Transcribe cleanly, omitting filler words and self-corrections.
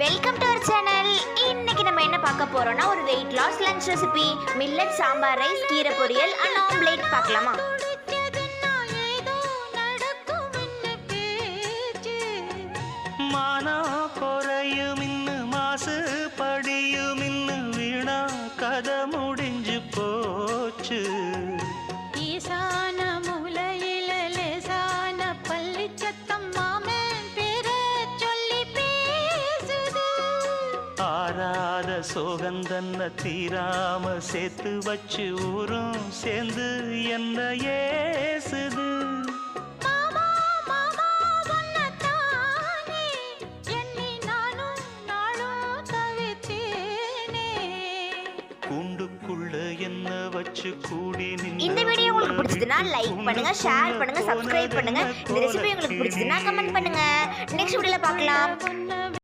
Welcome to our channel. இன்னைக்கு நம்ம என்ன பார்க்க போறோம்னா ஒரு weight loss lunch recipe millet sambar rice கீரை பொரியல் அண்ட் ஆம்லேட் பார்க்கலாமா? மானா குறையும் இன்னு மாசு படியும் இன்னு வீணா கதை முடிஞ்சு போச்சு. ஈசான மூலையில லேசான பள்ளி சத்தம் மாமன் பேர சொல்லி பேசுது. ஆறாத சோகந்தன்ன தீராம சேர்த்து வச்சு ஊரும் சேர்ந்து என்ன ஏசுது. மாமா மாமா உன்னத்தானே எண்ணி நானும் நாளும் தவித்தேனே. கூண்டுக்குள்ள என்ன வச்சு கூடி இந்த வீடியோ உங்களுக்கு பிடிச்சதுன்னா லைக் பண்ணுங்க, ஷேர் பண்ணுங்க, சப்ஸ்கிரைப் பண்ணுங்க. இந்த ரெசிபி உங்களுக்கு பிடிச்சதுன்னா கமெண்ட் பண்ணுங்க. நெக்ஸ்ட் வீடியோல பார்க்கலாம்.